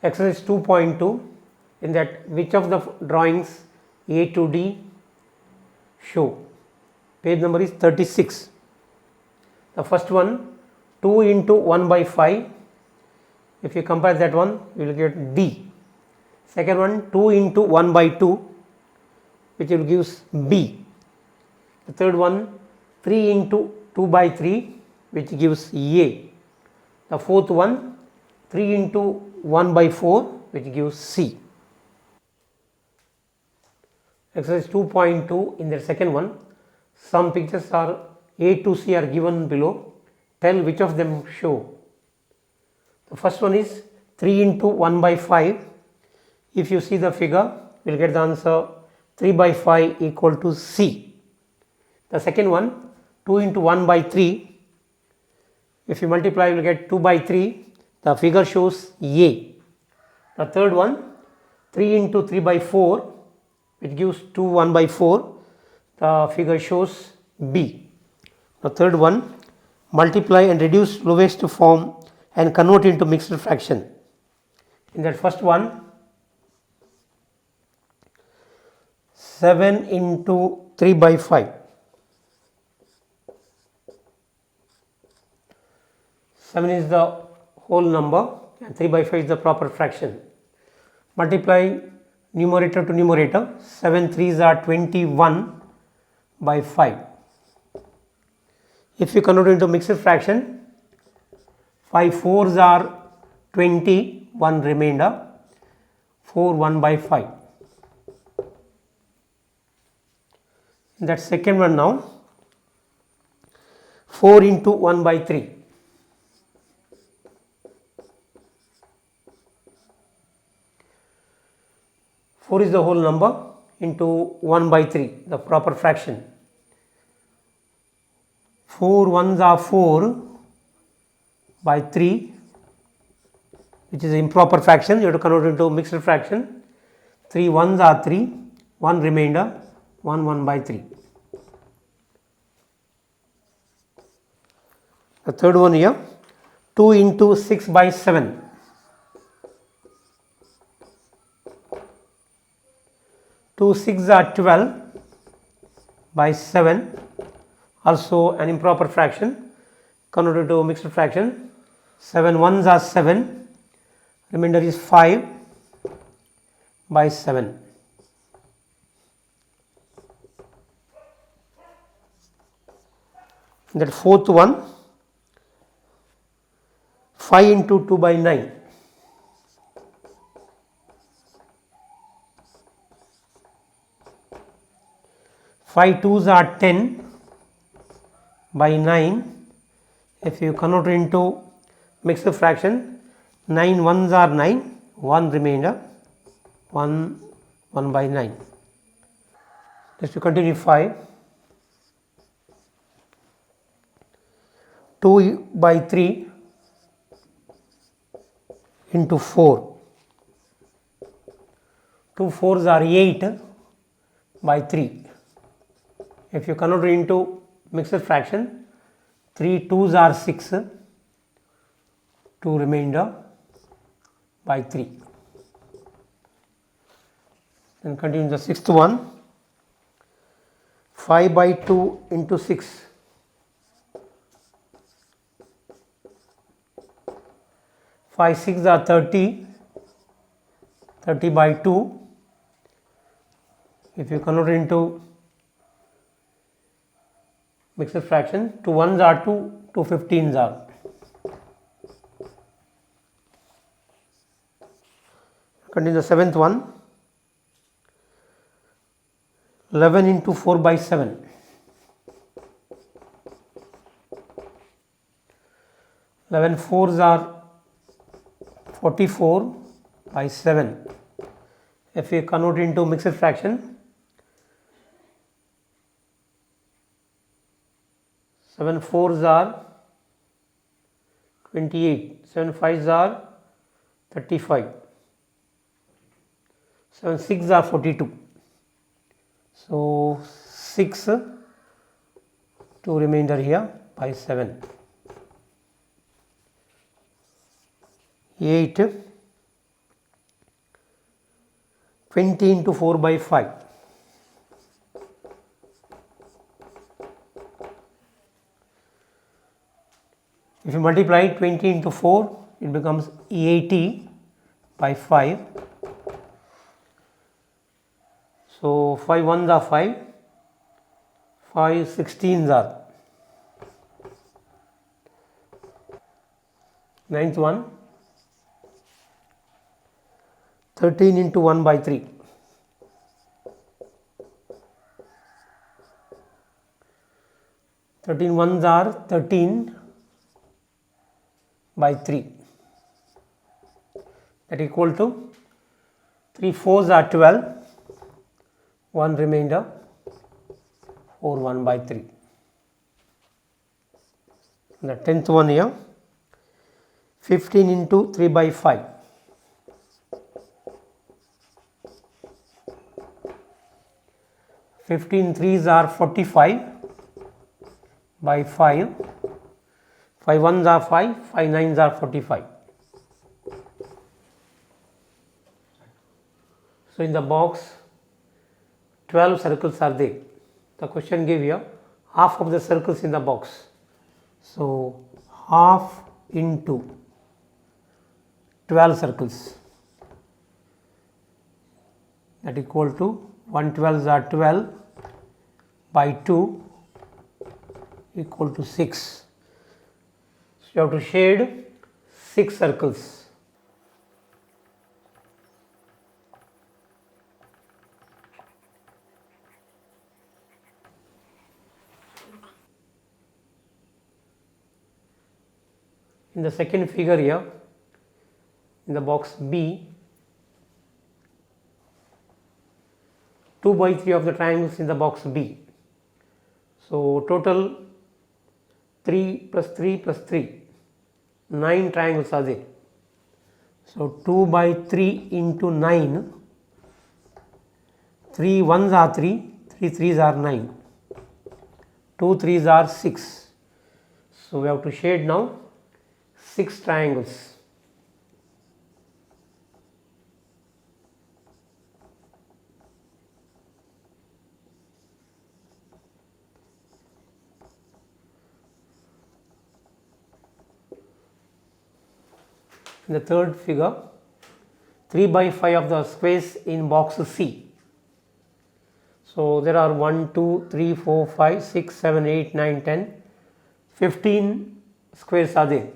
Exercise 2.2, in that which of the drawings A to D show. Page number is 36. The first one, 2 into 1 by 5. If you compare that one, you will get D. Second one, 2 into 1 by 2, which will gives B. The third one, 3 into 2 by 3, which gives A. The fourth one, 3 into 1 by 4, which gives C. Exercise 2.2, in the second one, some pictures are A to C are given below. Tell which of them show. The first one is 3 into 1 by 5. If you see the figure, we will get the answer 3 by 5 equal to C. The second one, 2 into 1 by 3. If you multiply, you will get 2 by 3. The figure shows A. The third one, 3 into 3 by 4, which gives 2 1 by 4. The figure shows B. The third one, multiply and reduce lowest form and convert into mixed fraction. In that first one, 7 into 3 by 5. 7 is the whole number and 3 by 5 is the proper fraction. Multiply numerator to numerator. 7 3s are 21 by 5. If you convert into mixed fraction, 5 4s are 20, 1 remainder, 4 1 by 5. In that second one now, 4 into 1 by 3. 4 is the whole number into 1 by 3, the proper fraction. 4 1s are 4 by 3, which is improper fraction. You have to convert into mixed fraction. 3 1s are 3, 1 remainder, 1 1 by 3. The third one here, 2 into 6 by 7. 2 6s are 12 by 7, also an improper fraction, converted to mixed fraction. 7 1s are 7, remainder is 5 by 7. That fourth one, 5 into 2 by 9. 5 2s are 10 by 9. If you convert into mixed fraction, 9 1s are 9, 1 remainder, 1 1 by 9. Just to continue, 5. 2 by 3 into 4. 2 4s are 8 by 3. If you convert into mixed fraction, 3 2s are 6, 2 remainder by 3. Then continue the sixth one, 5 by 2 into 6. 5 6 are 30, 30 by 2. If you convert into mixed fraction, 2 1s are 2, 2 15s are. Continue the seventh one, 11 into 4 by 7. 11 4s are 44 by 7. If we convert into mixed fraction, 7 4s are 28, 7 5s are 35, 7 6s are 42. So 6, 2 remainder here by 7. 8 20 into 4 by 5. If you multiply 20 into 4, it becomes 80 by 5. So 5 ones are 5, 5 16s are. Ninth one, 13 into 1 by 3. 13 ones are 13 by 3, that equal to 3 fours are 12, 1 remainder, 4 1 by 3. And the 10th one here, 15 into 3 by 5. 15 threes are 45 by 5. 5 ones are 5, 5 nines are 45. So in the box 12 circles are there. The question gave here half of the circles in the box. So half into 12 circles, that equal to 1 12s are 12 by 2 equal to 6. So you have to shade 6 circles. In the second figure here, in the box B, 2 by 3 of the triangles in the box B. So total 3 plus 3 plus 3, 9 triangles are there. So 2 by 3 into 9, 3 ones are 3, 3 threes are 9, 2 threes are 6. So we have to shade now 6 triangles. In the third figure, 3 by 5 of the squares in box C. So there are 1, 2, 3, 4, 5, 6, 7, 8, 9, 10, 15 squares are there.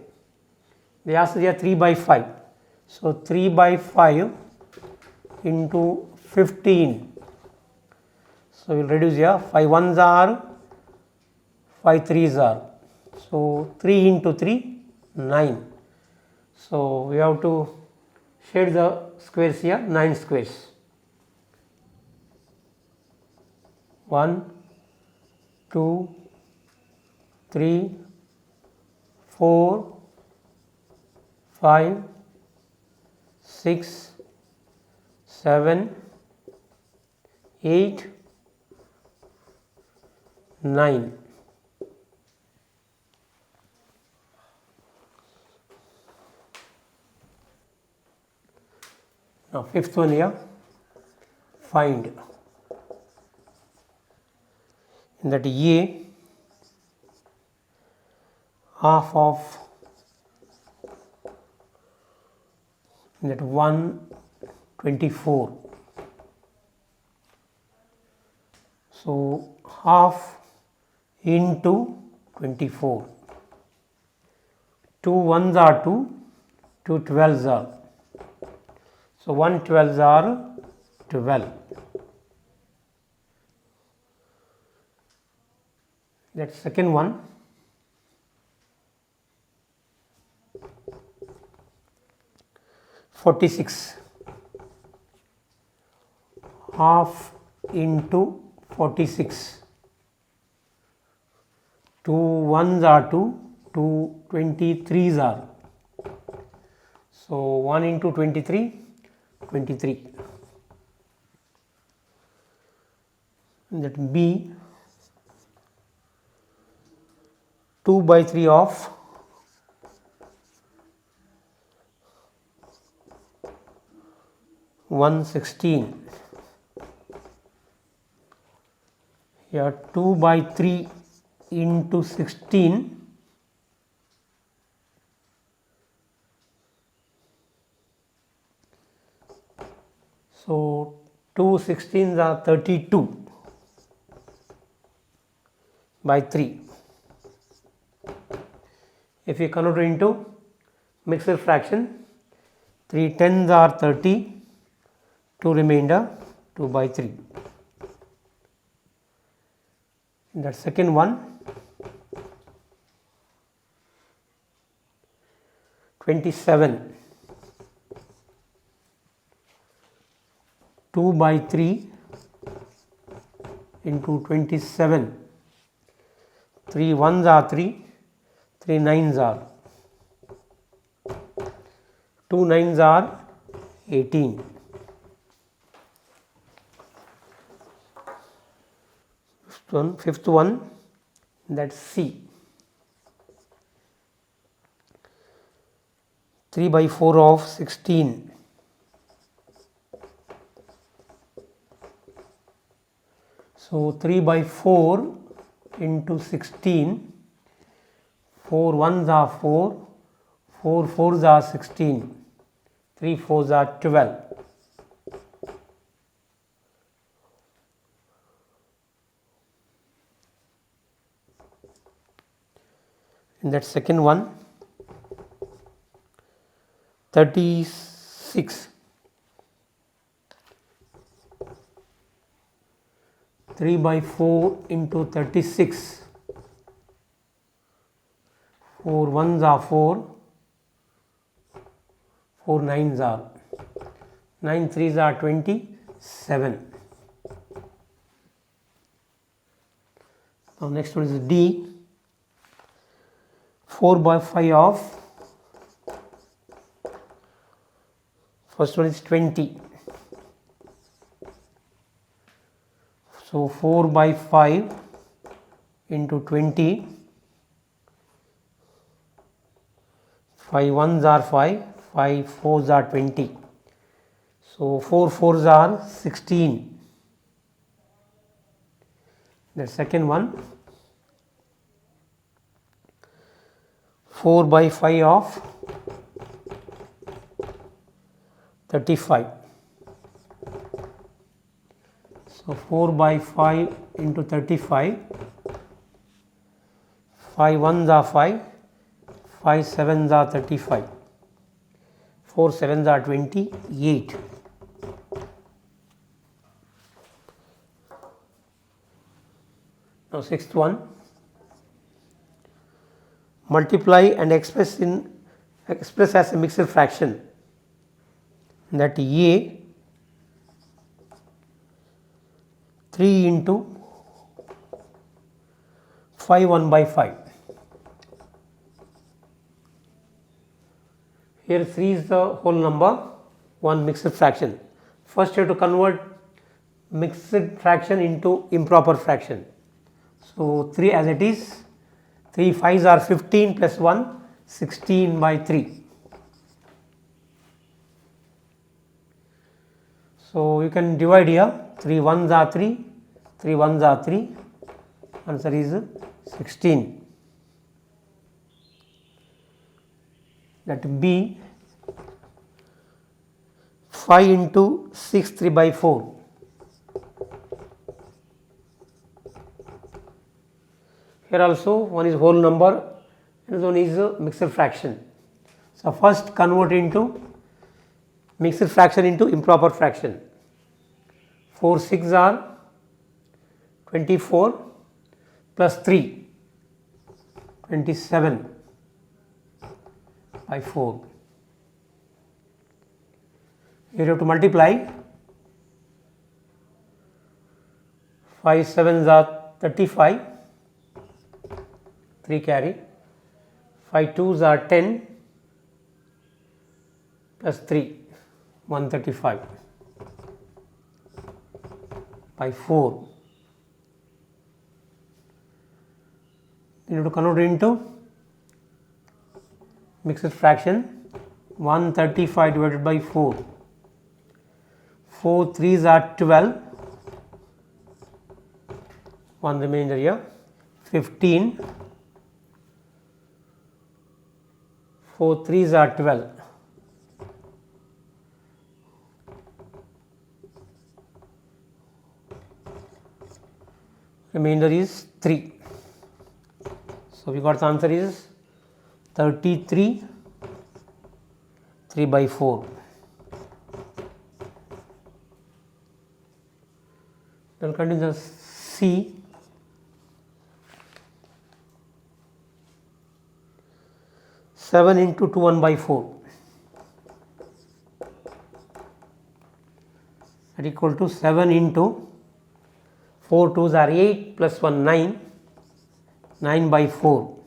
They asked here 3 by 5. So 3 by 5 into 15. So we will reduce here, 5 ones are, 5 threes are. So 3 into 3, 9. So we have to shade the squares here, 9 squares. 1, 2, 3, 4, 5, 6, 7, 8, 9. Now fifth one here, find. In that A, half of that 124. So half into 24. 2 ones are 2, 2 12s are. So 1 12s are 12. That second one. (46) half into 46. 2 ones are 2, 2 23s are. So 1 into 23, 23. And that B, 2 by 3 of 116. here 2 by 3 into 16. So 2 16s are 32 by 3. If you convert it into mixed fraction, 3 10s are 30, 2 remainder 2 by 3. In that second one, 27, 2 by 3 into 27, 3 1s are 3, 3 9s are, 2 9s are 18. Fifth one, that's C. 3 by 4 of 16. So 3 by 4 into 16, 4 1s are 4, 4 4s are 16, 3 4s are 12. In that second one, 36, 3 by 4 into 36, 4 1s are 4, 4 9s are, 9 3s are 27. Now next one is D. 4 by 5 of, first one is 20. So 4 by 5 into 20, 5 1s are 5, 5 4s are 20. So 4 4s are 16. The second one, 4 by 5 of 35. So 4 by 5 into 35, 5 1s are 5, 5 7s are 35, 4 7s are 28. Now sixth one, multiply and express as a mixed fraction, that A 3 into 5 1 by 5. Here 3 is the whole number, 1 mixed fraction. First you have to convert mixed fraction into improper fraction. So 3 as it is, 3 5s are 15 plus 1, 16 by 3. So you can divide here, 3 1s are 3, 3 1s are 3, answer is 16. That B, 5 into 6 3 by 4. Here also one is whole number, and one is a mixed fraction. So first convert into mixed fraction into improper fraction. 4 6 are 24 plus 3, 27 by 4. Here you have to multiply. 5 7s are 35, 3 carry, 5 2s are 10 plus 3, 135 by 4. You have to convert into mixed fraction. 135 divided by 4, 4 3s are 12, 1 remainder here, 15, 4 3s are 12. Remainder is 3. So, we got the answer is 33, 3 by 4. Then continue the C. Seven into 2 1 by 4 that equal to 7 into 4 2s are 8 plus 1 9, 9 by 4.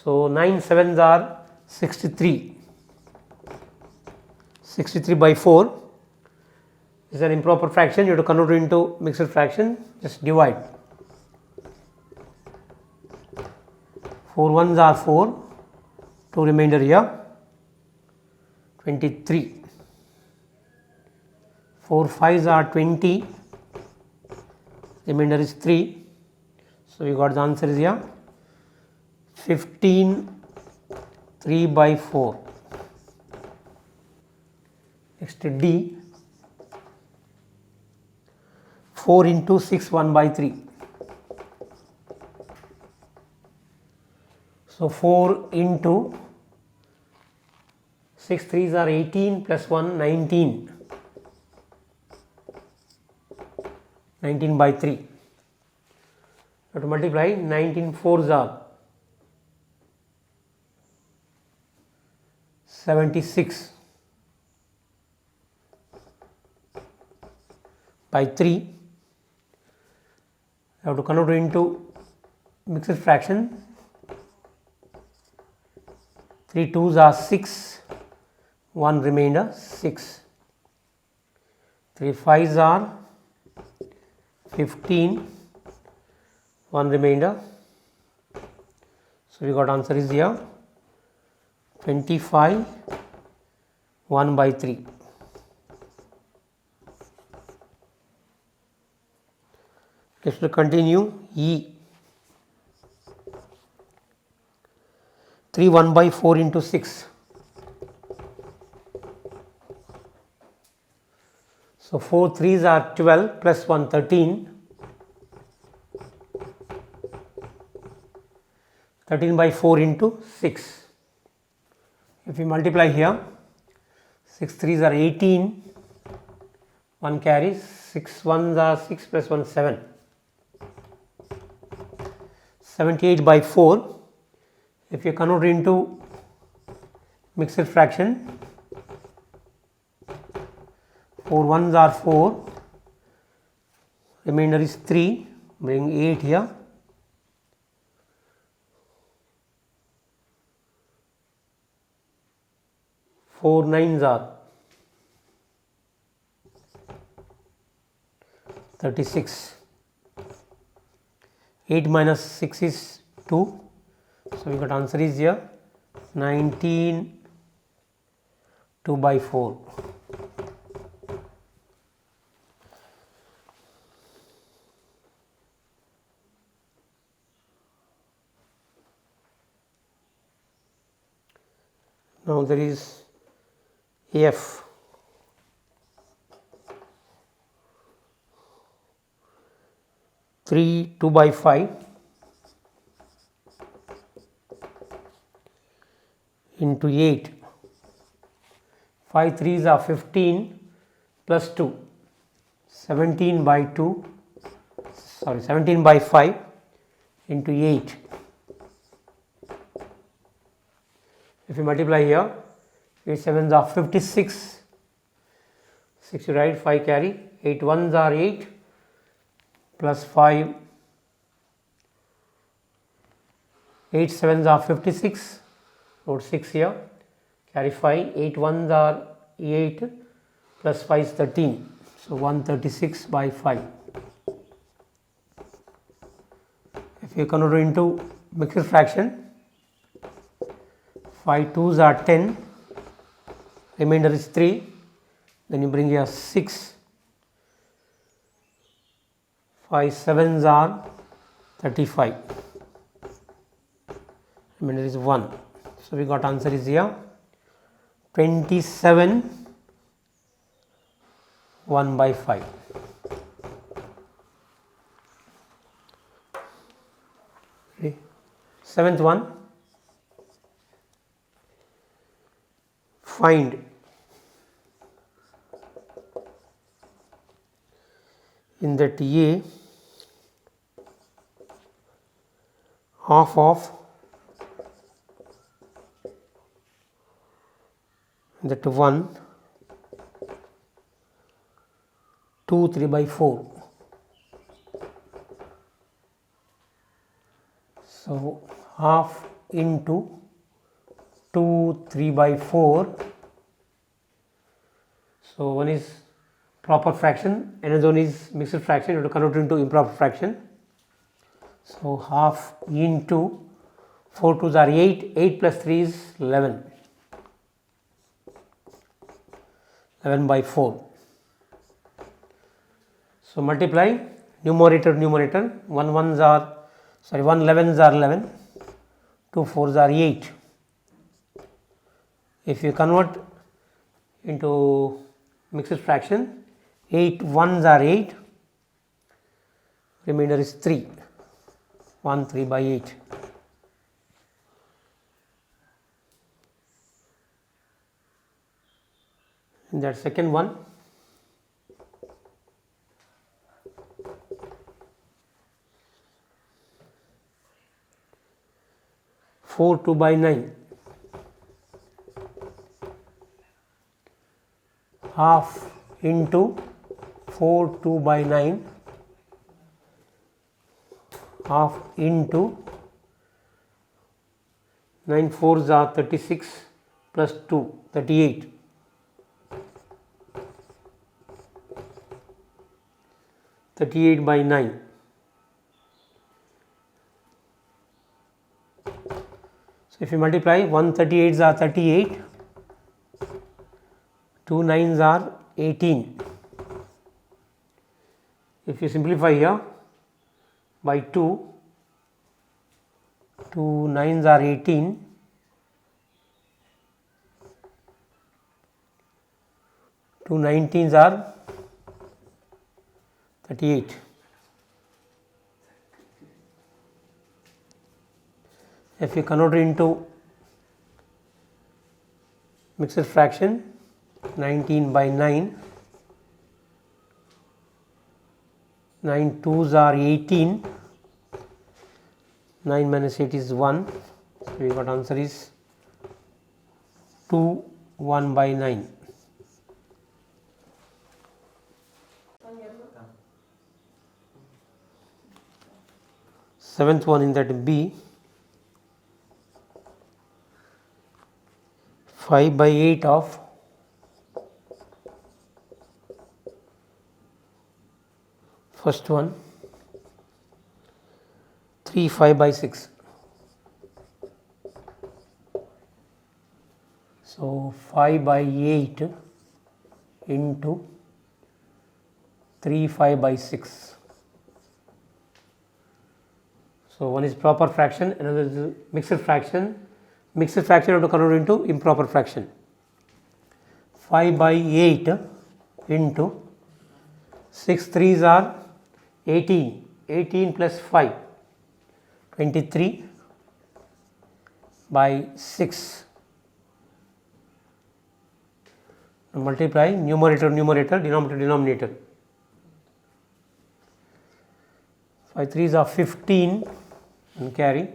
So, 9 7s are 63, 63 by 4 is an improper fraction. You have to convert it into mixed fraction, just divide. 4 1s are 4, 2 remainder here, 23. 4 5s are 20, remainder is 3. So, we got the answer is here 15, 3 by 4. Next D, 4 into 6 1 by 3. So, 4 into 6 3s are 18 plus 1 19, 19 by 3. You have to multiply 19 4s are 76 by 3. You have to convert it into mixed fraction. 3 2s are 6, 1 remainder 6. 3 5s are 15, 1 remainder. So, we got answer is here 25, 1 by 3. Next we will continue E. 3 1 by 4 into 6. So, 4 3s are 12 plus 1 13, 13 by 4 into 6. If we multiply here, 6 3s are 18, 1 carries, 6 1s are 6 plus 1 7, 78 by 4. If you convert into mixed fraction, 4 1s are 4, remainder is 3, bring 8 here. 4 9s are 36. 8 minus 6 is 2. So, we got answer is here 19, 2 by 4. Now, there is F. 3 2 by 5 into 8, 5 3s are 15 plus 2, 17 by 2, 17 by 5 into 8. If you multiply here, 8 7s are 56, 6 you write, 5 carry, 8 1s are 8 plus 5, 8 7s are 56, wrote 6 here, carry 5, 8 1s are 8 plus 5 is 13. So, 136 by 5. If you convert into mixed fraction, 5 2s are 10, remainder is 3, then you bring here 6, 5 7s are 35. Remainder is 1. So we got answer is here 27 1 by 5. Okay. Seventh one, find in that A half of that 1 2 3 by 4. So half into 2 3 by 4. So one is proper fraction, another one is mixed fraction. You have to convert it into improper fraction. So half into 4 2s are 8, 8 plus 3 is 11, 11 by 4. So multiply numerator, 1 1s are 1 11s are 11, 2 4s are 8. If you convert into mixed fraction, 8 1s are 8, remainder is 3, 1 3 by 8. In that second one, 4 2 by 9, half into 4 2 by 9, half into 9 4s are 36 plus 2 38, 38 by 9. So if you multiply, 138s are 38, 2 9s are 18. If you simplify here by 2, 2 9s are 18, 2 19s are 38. If you convert it into mixed fraction, 19 by 9, 9 2s are 18, 9 minus 8 is 1. So we got answer is 2 1 by 9. Seventh one in that B, 5 by 8 of first one, 3 5 by 6. So 5 by 8 into 3 5 by 6. So one is proper fraction, another is mixed fraction. Mixed fraction you have to convert into improper fraction. 5 by 8 into 6 3s are 18, 18 plus 5, 23 by 6. Now multiply numerator, denominator. 5 3s are 15 and carry,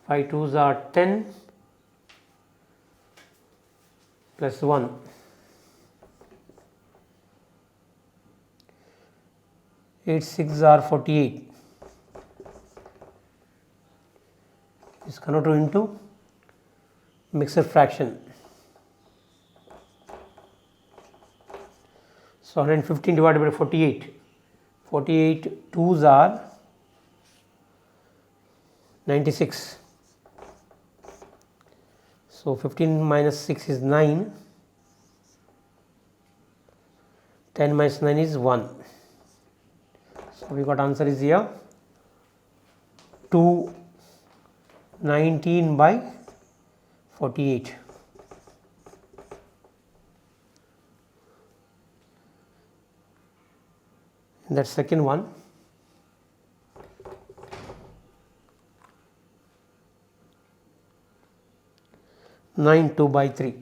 5 2s are 10 plus 1. 8 6s are 48. Is converted into mixed fraction. So 115 divided by 48. 48 2s are 96. So 15 minus 6 is 9. 10 minus 9 is 1. So, we got answer is here 219 by 48. And that second one, nine 2 by 3.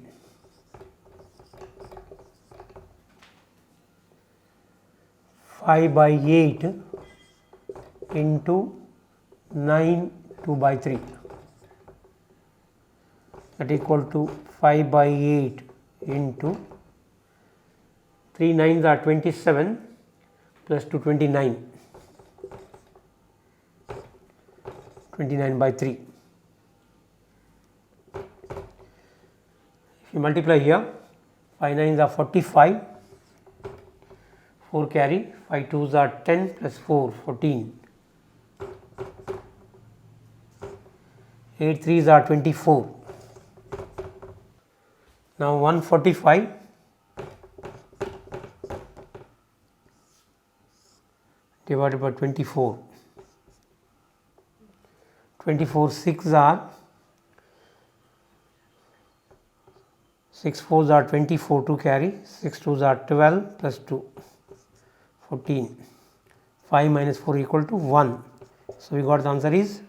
Five by 8 into 9 2 by 3, that equal to 5 by 8 into 3 9s are 27 plus 2 29, 29 by 3. If you multiply here, 5 9s are 45, 4 carry, 5 2s are 10 plus 4 14, 8 3s are 24. Now 145 divided by 24, 24 6 are 6 4s are 24, 2 carry, 6 2s are 12 plus 2 14, 5 minus 4 equal to 1. So, we got the answer is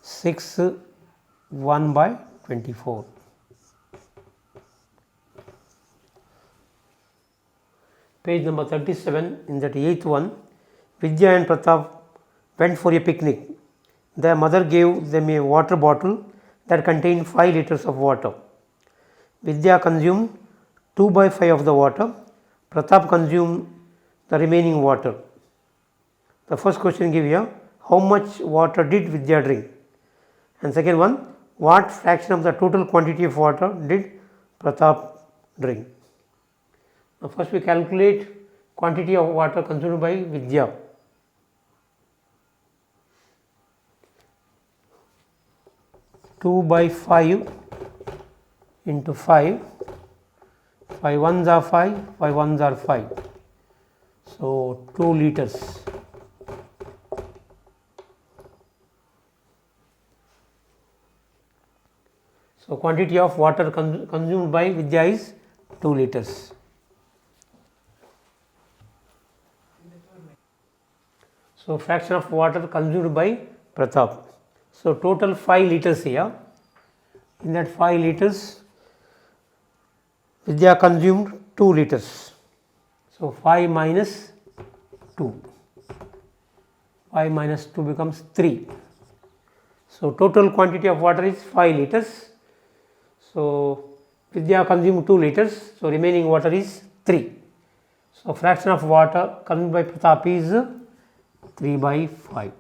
6 1 by 24. Page number 37, in that 8th one, Vidya and Pratap went for a picnic. Their mother gave them a water bottle that contained 5 liters of water. Vidya consumed 2 by 5 of the water, Pratap consumed the remaining water. The first question give here, how much water did Vidya drink? And second one, what fraction of the total quantity of water did Pratap drink? Now, first we calculate quantity of water consumed by Vidya. Two by 5 into 5, 5 ones are 5, 5 ones are 5. So, 2 liters. So, quantity of water consumed by Vidya is 2 liters. So, fraction of water consumed by Pratap. So, total 5 liters here. In that 5 liters, Vidya consumed 2 liters. So, 5 minus 2. 5 minus 2 becomes 3. So, total quantity of water is 5 liters. So, Vidya consumed 2 liters. So, remaining water is 3. So, fraction of water consumed by Pratap is 3 by 5.